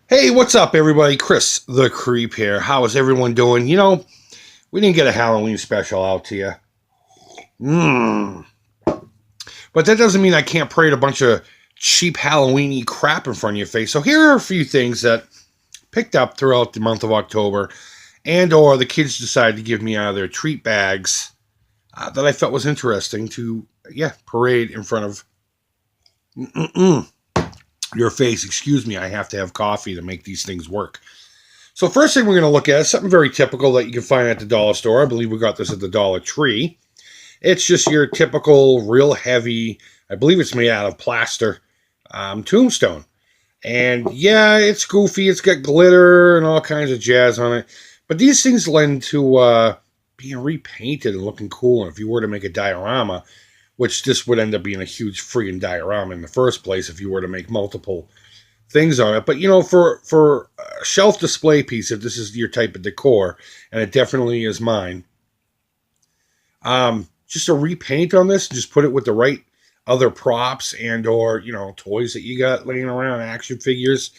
Hey, what's up, everybody? Chris the Creep here. How is everyone doing? We didn't get a Halloween special out to you. But that doesn't mean I can't parade a bunch of cheap Halloweeny crap in front of your face. So here are a few things that picked up throughout the month of October, and or the kids decided to give me out of their treat bags that I felt was interesting to, parade in front of your face. Excuse me, I have to have coffee to make these things work. So first thing we're going to look at is something very typical that you can find at the dollar store. I believe we got this at the Dollar Tree. It's just your typical, real heavy, I believe it's made out of plaster, tombstone. And yeah, it's goofy. It's got glitter and all kinds of jazz on it. But these things lend to being repainted and looking cool. And if you were to make a diorama, which this would end up being a huge friggin' diorama in the first place if you were to make multiple things on it. But for a shelf display piece, if this is your type of decor, and it definitely is mine, just a repaint on this, just put it with the right other props and or toys that you got laying around, action figures.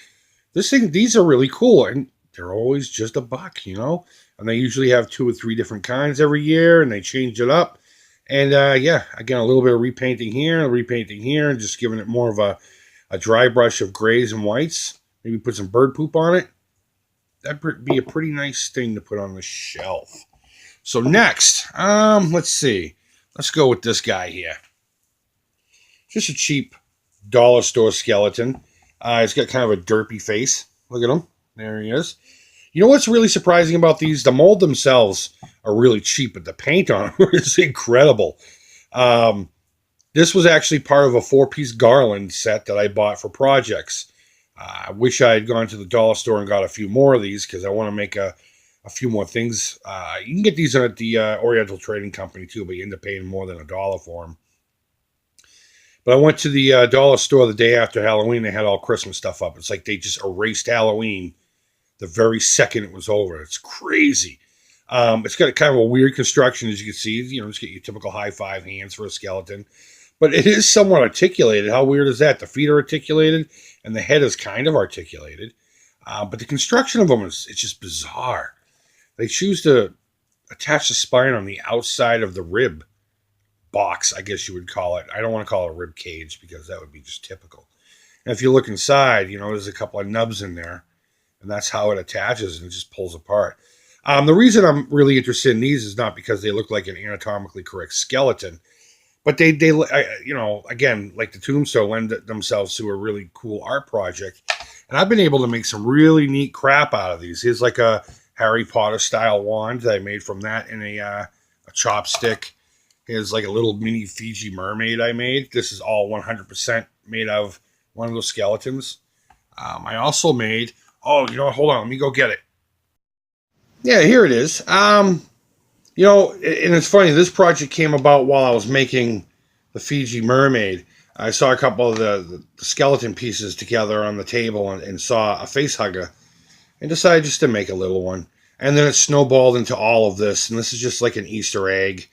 These are really cool, and they're always just $1, and they usually have 2 or 3 different kinds every year, and they change it up. And again, a little bit of repainting here, and just giving it more of a dry brush of grays and whites. Maybe put some bird poop on it. That'd be a pretty nice thing to put on the shelf. So next, let's see. Let's go with this guy here. Just a cheap dollar store skeleton. He's got kind of a derpy face. Look at him. There he is. You know what's really surprising about these? The mold themselves are really cheap, but the paint on them is incredible. This was actually part of a 4-piece garland set that I bought for projects. I wish I had gone to the dollar store and got a few more of these because I want to make a few more things. You can get these at the Oriental Trading Company too, but you end up paying more than $1 for them. But I went to the dollar store the day after Halloween. They had all Christmas stuff up. It's like they just erased Halloween the very second it was over. It's crazy. It's got kind of a weird construction, as you can see. It's got your typical high-five hands for a skeleton. But it is somewhat articulated. How weird is that? The feet are articulated, and the head is kind of articulated. But the construction of them it's just bizarre. They choose to attach the spine on the outside of the rib box, I guess you would call it. I don't want to call it a rib cage because that would be just typical. And if you look inside, there's a couple of nubs in there. And that's how it attaches and it just pulls apart. The reason I'm really interested in these is not because they look like an anatomically correct skeleton, but they again, like the tombstone, lend themselves to a really cool art project. And I've been able to make some really neat crap out of these. Here's like a Harry Potter style wand that I made from that in a chopstick. Here's like a little mini Fiji mermaid I made. This is all 100% made out of one of those skeletons. I also made... Oh, hold on. Let me go get it. Yeah, here it is. And it's funny. This project came about while I was making the Fiji mermaid. I saw a couple of the skeleton pieces together on the table and saw a facehugger and decided just to make a little one. And then it snowballed into all of this. And this is just like an Easter egg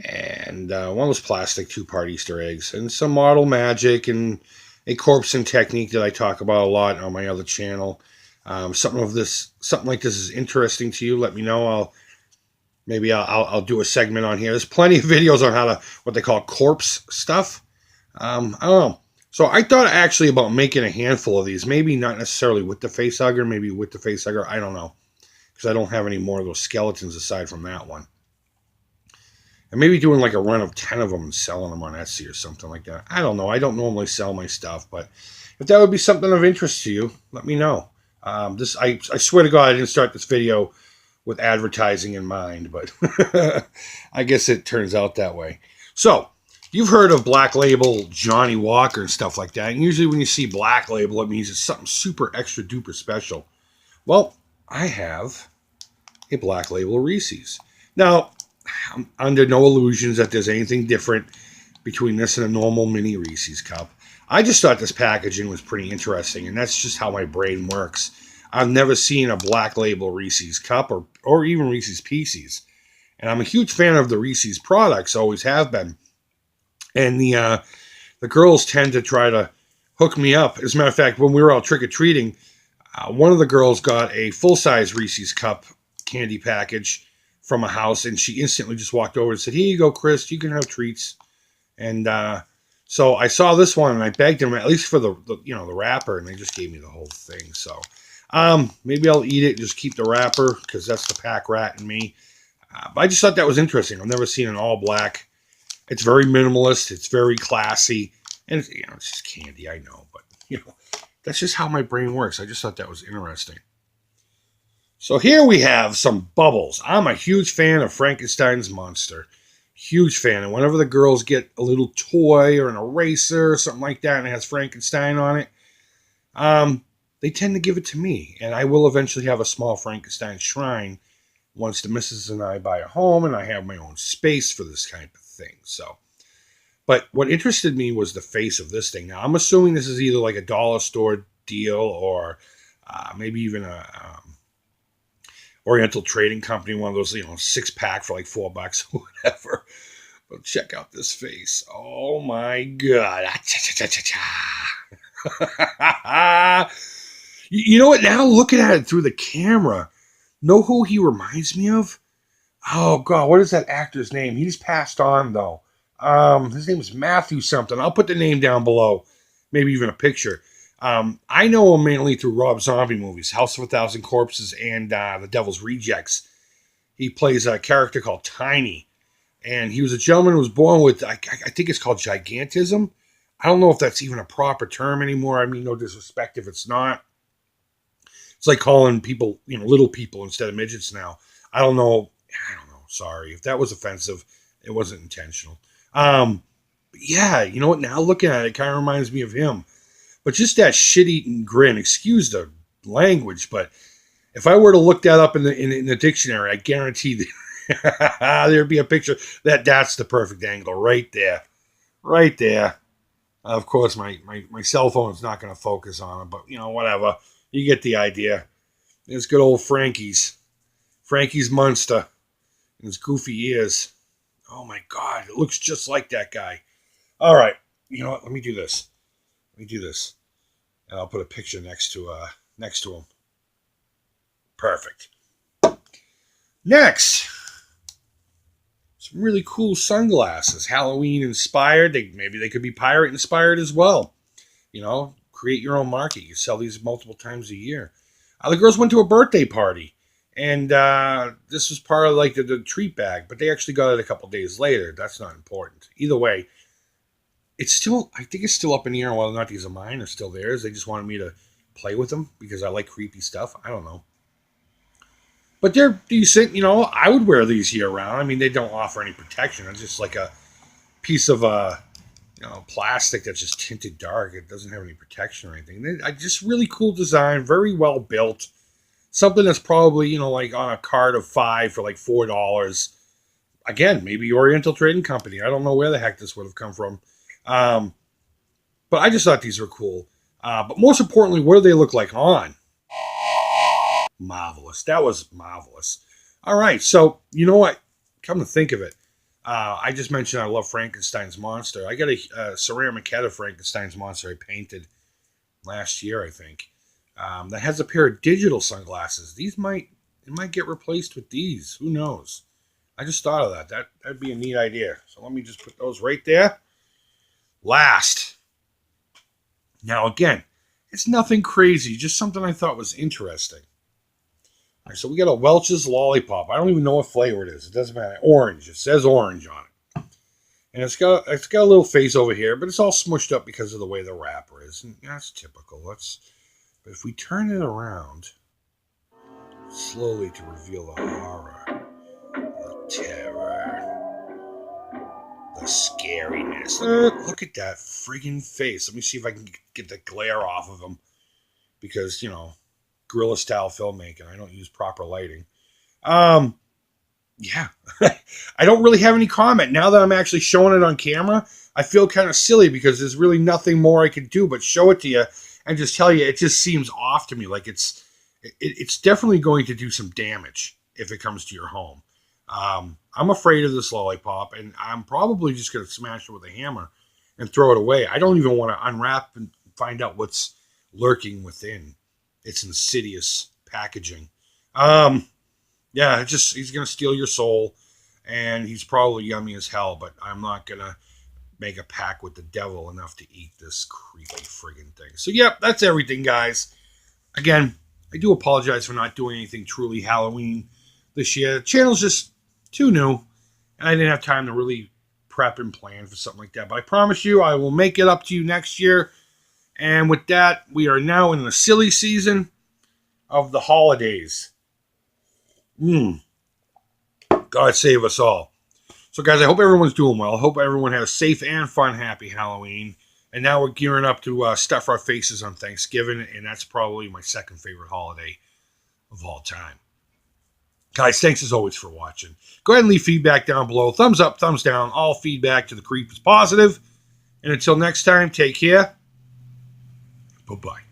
and one of those plastic 2-part Easter eggs and some model magic and a corpsing technique that I talk about a lot on my other channel. Something like this is interesting to you, let me know. I'll do a segment on here. There's plenty of videos on how to, what they call corpse stuff. I don't know. So I thought actually about making a handful of these, maybe not necessarily with the facehugger, maybe with the facehugger. I don't know. Because I don't have any more of those skeletons aside from that one. And maybe doing like a run of 10 of them and selling them on Etsy or something like that. I don't know. I don't normally sell my stuff, but if that would be something of interest to you, let me know. I swear to God, I didn't start this video with advertising in mind, but I guess it turns out that way. So, you've heard of Black Label, Johnny Walker, and stuff like that. And usually when you see Black Label, it means it's something super extra duper special. Well, I have a Black Label Reese's. Now, I'm under no illusions that there's anything different between this and a normal mini Reese's cup. I just thought this packaging was pretty interesting, and that's just how my brain works. I've never seen a Black Label Reese's cup or even Reese's Pieces. And I'm a huge fan of the Reese's products, always have been. And the girls tend to try to hook me up. As a matter of fact, when we were out trick-or-treating, One of the girls got a full-size Reese's Cup candy package from a house, and she instantly just walked over and said, "Here you go, Chris. You can have treats." And so I saw this one, and I begged them at least for the wrapper, and they just gave me the whole thing. So maybe I'll eat it and just keep the wrapper because that's the pack rat in me. But I just thought that was interesting. I've never seen an all black. It's very minimalist. It's very classy, and it's just candy. I know, but that's just how my brain works. I just thought that was interesting. So here we have some bubbles. I'm a huge fan of Frankenstein's monster. Huge fan. And whenever the girls get a little toy or an eraser or something like that and it has Frankenstein on it, they tend to give it to me. And I will eventually have a small Frankenstein shrine once the missus and I buy a home and I have my own space for this kind of thing. So, but what interested me was the face of this thing. Now, I'm assuming this is either like a dollar store deal or maybe even a Oriental Trading Company, one of those, 6-pack for like $4 or whatever. But check out this face. Oh my God. You know what? Now looking at it through the camera, know who he reminds me of? Oh God, what is that actor's name? He's passed on though. His name is Matthew something. I'll put the name down below, maybe even a picture. I know him mainly through Rob Zombie movies, House of a Thousand Corpses and The Devil's Rejects. He plays a character called Tiny, and he was a gentleman who was born with, I think it's called gigantism. I don't know if that's even a proper term anymore. I mean, no disrespect if it's not. It's like calling people, little people instead of midgets now. I don't know. Sorry. If that was offensive, it wasn't intentional. But yeah, you know what? Now looking at it, it kind of reminds me of him. But just that shit-eating grin, excuse the language, but if I were to look that up in the dictionary, I guarantee there'd be a picture. That's the perfect angle right there. Right there. Of course, my cell phone is not going to focus on it, but, whatever. You get the idea. It's good old Frankie's Munster and his goofy ears. Oh, my God. It looks just like that guy. All right. You know what? Let me do this. And I'll put a picture next to him. Perfect. Next, some really cool sunglasses, Halloween inspired. Maybe they could be pirate inspired as well. Create your own market. You sell these multiple times a year. The girls went to a birthday party, and this was part of like the treat bag, but they actually got it a couple days later. That's not important. Either way, I think it's still up in the air whether or not these are mine or still theirs. They just wanted me to play with them because I like creepy stuff. I don't know. But they're decent. I would wear these year round. I mean, they don't offer any protection. It's just like a piece of plastic that's just tinted dark. It doesn't have any protection or anything. Just really cool design, very well built. Something that's probably, like on a card of 5 for like $4. Again, maybe Oriental Trading Company. I don't know where the heck this would have come from. But I just thought these were cool. But most importantly, what do they look like on? Marvelous. That was marvelous. All right. So, you know what? Come to think of it, I just mentioned I love Frankenstein's monster. I got a ceramic head of Frankenstein's monster I painted last year, I think. That has a pair of digital sunglasses. It might get replaced with these. Who knows? I just thought of that. That'd be a neat idea. So let me just put those right there. Last. Now, again, it's nothing crazy, just something I thought was interesting. All right, so we got a Welch's Lollipop. I don't even know what flavor it is. It doesn't matter. Orange. It says orange on it. And it's got a little face over here, but it's all smushed up because of the way the wrapper is. And that's typical. But if we turn it around slowly to reveal the horror, the terror, the scariness. Look at that friggin' face. Let me see if I can get the glare off of him. Because, guerrilla style filmmaking. I don't use proper lighting. Yeah. I don't really have any comment. Now that I'm actually showing it on camera, I feel kind of silly because there's really nothing more I can do but show it to you and just tell you it just seems off to me. Like it's definitely going to do some damage if it comes to your home. I'm afraid of this lollipop, and I'm probably just going to smash it with a hammer and throw it away. I don't even want to unwrap and find out what's lurking within. It's insidious packaging. Yeah, he's gonna steal your soul, and he's probably yummy as hell. But I'm not gonna make a pact with the devil enough to eat this creepy friggin' thing. So, yep, that's everything, guys. Again, I do apologize for not doing anything truly Halloween this year. The channel's just too new, and I didn't have time to really prep and plan for something like that. But I promise you, I will make it up to you next year. And with that, we are now in the silly season of the holidays. God save us all. So, guys, I hope everyone's doing well. I hope everyone has a safe and fun, happy Halloween. And now we're gearing up to stuff our faces on Thanksgiving, and that's probably my second favorite holiday of all time. Guys, thanks as always for watching. Go ahead and leave feedback down below. Thumbs up, thumbs down. All feedback to the creep is positive. And until next time, take care. Bye-bye.